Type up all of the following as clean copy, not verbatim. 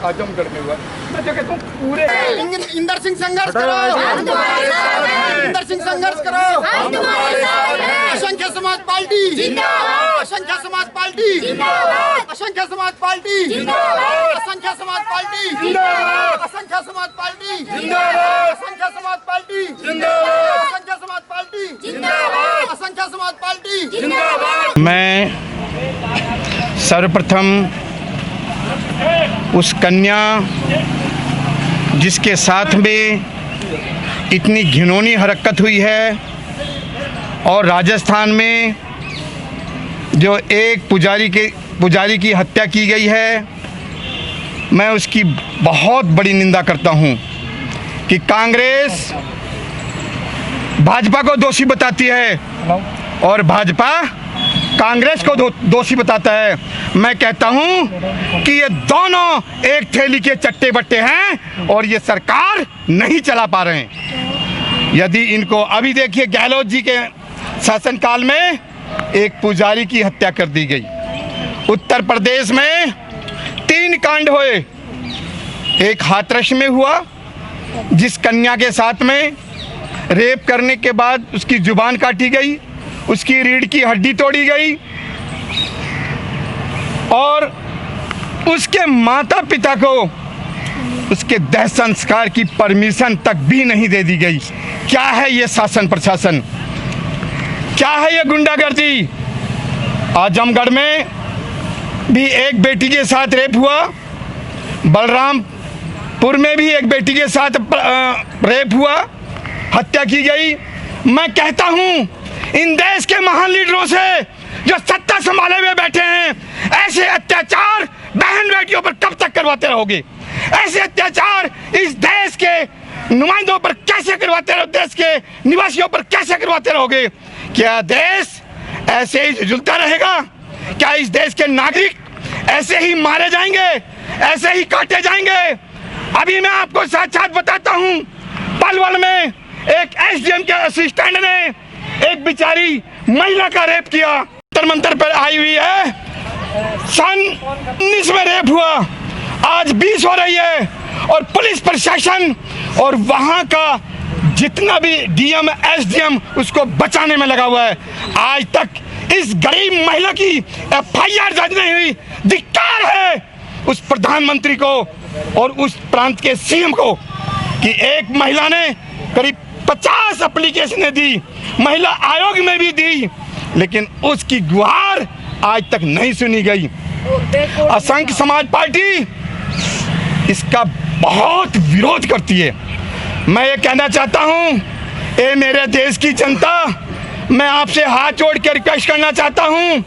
आजमगढ़ में हुआ। मैं जो कहता हूँ पूरे इंदर सिंह संघर्ष करो, इंदर सिंह संघर्ष करो, असंख्य समाज पार्टी, असंख्य समाज पार्टी, असंख्य समाज पार्टी, असंख्य समाज पार्टी, असंख्य समाज पार्टी, असंख्य समाज पार्टी, असंख्य समाज पार्टी, असंख्य समाज पार्टी। मैं सर्वप्रथम उस कन्या जिसके साथ में इतनी घिनौनी हरकत हुई है और राजस्थान में जो एक पुजारी की हत्या की गई है, मैं उसकी बहुत बड़ी निंदा करता हूं कि कांग्रेस भाजपा को दोषी बताती है और भाजपा कांग्रेस को दोषी बताता है। मैं कहता हूं कि ये दोनों एक थैली के चट्टे बट्टे हैं और ये सरकार नहीं चला पा रहे हैं। यदि इनको अभी देखिए, गहलोत जी के शासनकाल में एक पुजारी की हत्या कर दी गई। उत्तर प्रदेश में 3 कांड हुए। एक हाथरस में हुआ, जिस कन्या के साथ में रेप करने के बाद उसकी जुबान काटी गई, उसकी रीढ़ की हड्डी तोड़ी गई और उसके माता पिता को उसके दाह संस्कार की परमिशन तक भी नहीं दे दी गई। क्या है ये शासन प्रशासन? क्या है ये गुंडागर्दी? आजमगढ़ में भी एक बेटी के साथ रेप हुआ, बलरामपुर में भी एक बेटी के साथ रेप हुआ, हत्या की गई। मैं कहता हूं, इन देश के महान लीडरों से जो सत्ता संभाले हुए बैठे हैं, ऐसे अत्याचार बहन बेटियों पर कब तक करवाते रहोगे? ऐसे अत्याचार इस देश के नुमाइंदों पर कैसे करवाते रहोगे? देश के निवासियों पर कैसे करवाते रहोगे? क्या देश ऐसे ही झुलता रहेगा? क्या इस देश के नागरिक ऐसे ही मारे जाएंगे, ऐसे ही काटे जाएंगे? अभी मैं आपको साक्षात बताता हूं, पलवल में एक एसडीएम के असिस्टेंट ने एक बेचारी महिला का रेप किया। मंत्र पर आई हुई है, सन 19 में रेप हुआ, आज 20 हो रही है और पुलिस प्रशासन और वहां का जितना भी डीएम एसडीएम उसको बचाने में लगा हुआ है। आज तक इस गरीब महिला की एफआईआर दर्ज नहीं हुई। धिक्कार है उस प्रधानमंत्री को और उस प्रांत के सीएम को कि एक महिला ने करीब 50 एप्लीकेशनें दी, महिला आयोग में भी दी, लेकिन उसकी गुहार आज तक नहीं सुनी गई। असंख्य समाज पार्टी इसका बहुत विरोध करती है। मैं ये कहना चाहता हूं, ए मेरे देश की जनता, मैं आपसे हाथ जोड़ के रिक्वेस्ट करना चाहता हूं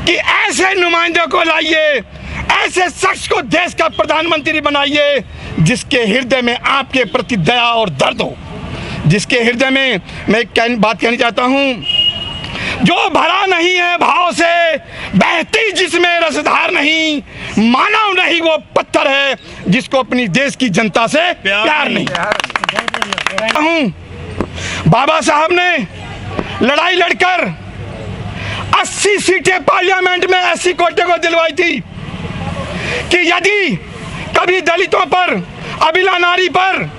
कि ऐसे नुमाइंदों को लाइए, ऐसे शख्स को देश का प्रधानमंत्री बनाइए जिसके हृदय में आपके प्रति दया और दर्द हो, जिसके हृदय में मैं एक बात कहना चाहता हूं, जो भरा नहीं है भाव से, बहती जिसमें रसधार नहीं, मानव नहीं वो पत्थर है जिसको अपनी देश की जनता से प्यार नहीं। बाबा साहब ने लड़ाई लड़कर 80 सीटें पार्लियामेंट में एससी कोटे को दिलवाई थी कि यदि कभी दलितों पर, अबला नारी पर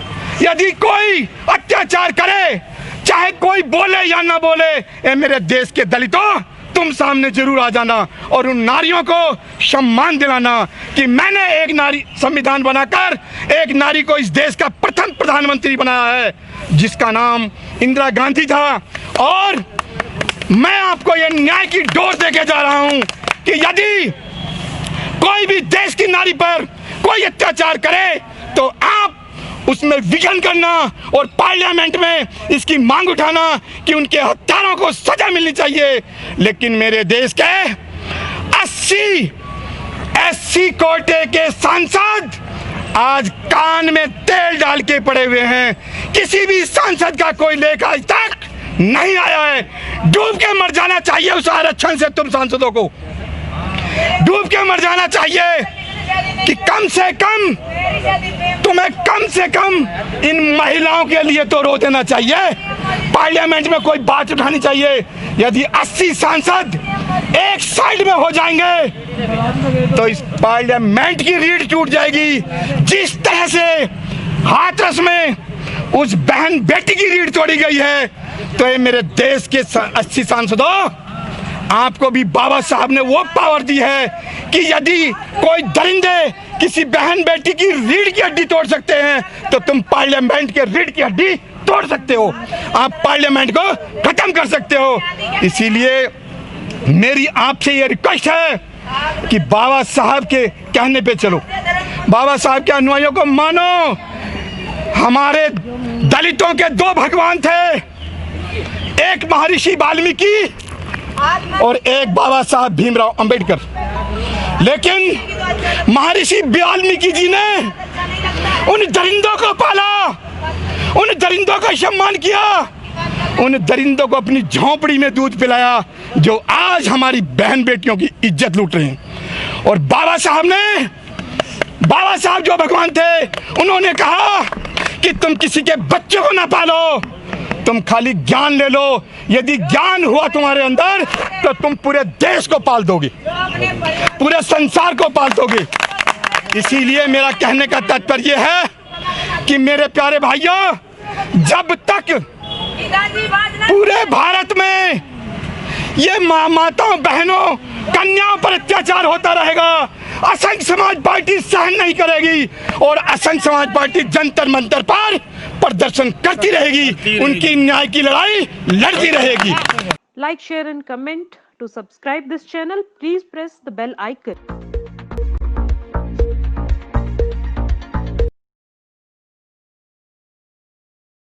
यदि कोई अत्याचार करे, चाहे कोई बोले या ना बोले, ए मेरे देश के दलितों, तुम सामने जरूर आ जाना और उन नारियों को सम्मान दिलाना कि मैंने एक नारी संविधान बनाकर एक नारी को इस देश का प्रथम प्रधानमंत्री बनाया है, जिसका नाम इंदिरा गांधी था। और मैं आपको ये न्याय की डोर देके जा रहा हूं कि यदि कोई भी देश की नारी पर कोई अत्याचार करे तो आप उसमें विघन करना और पार्लियामेंट में इसकी मांग उठाना कि उनके हत्यारों को सजा मिलनी चाहिए। लेकिन मेरे देश के 80 एससी कोटे के सांसद आज कान में तेल डाल के पड़े हुए हैं। किसी भी सांसद का कोई लेख आज तक नहीं आया है। डूब के मर जाना चाहिए उस आरक्षण से। तुम सांसदों को डूब के मर जाना चाहिए कि कम से कम तुम्हें कम से कम इन महिलाओं के लिए तो रो देना चाहिए। पार्लियामेंट में कोई बात उठानी चाहिए। यदि 80 सांसद एक साइड में हो जाएंगे तो इस पार्लियामेंट की रीढ़ टूट जाएगी। जिस तरह से हाथरस में उस बहन बेटी की रीढ़ तोड़ी गई है, तो ये मेरे देश के 80 सांसदों, आपको भी बाबा साहब ने वो पावर दी है कि यदि कोई दरिंदे किसी बहन बेटी की रीढ़ की हड्डी तोड़ सकते हैं तो तुम पार्लियामेंट के रीढ़ की हड्डी तोड़ सकते हो, आप पार्लियामेंट को खत्म कर सकते हो। इसीलिए मेरी आपसे ये रिक्वेस्ट है कि बाबा साहब के कहने पे चलो, बाबा साहब के अनुयायियों को मानो। हमारे दलितों के 2 भगवान थे, एक महर्षि वाल्मीकि और एक बाबा साहब भीमराव अंबेडकर। लेकिन महर्षि वाल्मीकि जी ने उन दरिंदों को पाला, उन दरिंदों का सम्मान किया, उन दरिंदों को अपनी झोंपड़ी में दूध पिलाया, जो आज हमारी बहन बेटियों की इज्जत लूट रहे हैं। और बाबा साहब जो भगवान थे, उन्होंने कहा कि तुम किसी के बच्चों को ना पालो, तुम खाली ज्ञान ले लो। यदि ज्ञान हुआ तुम्हारे अंदर तो तुम पूरे देश को पाल दोगे, पूरे संसार को पाल दोगे। इसीलिए मेरा कहने का तात्पर्य है कि मेरे प्यारे भाइयों, जब तक पूरे भारत में ये माताओं, बहनों, कन्याओं पर अत्याचार होता रहेगा, असंख्य समाज पार्टी सहन नहीं करेगी और असंख्य समाज पार्टी जंतर मंतर पर प्रदर्शन करती रहेगी, उनकी न्याय की लड़ाई लड़ती रहेगी। Like, share and comment. To subscribe this channel, please press the bell icon.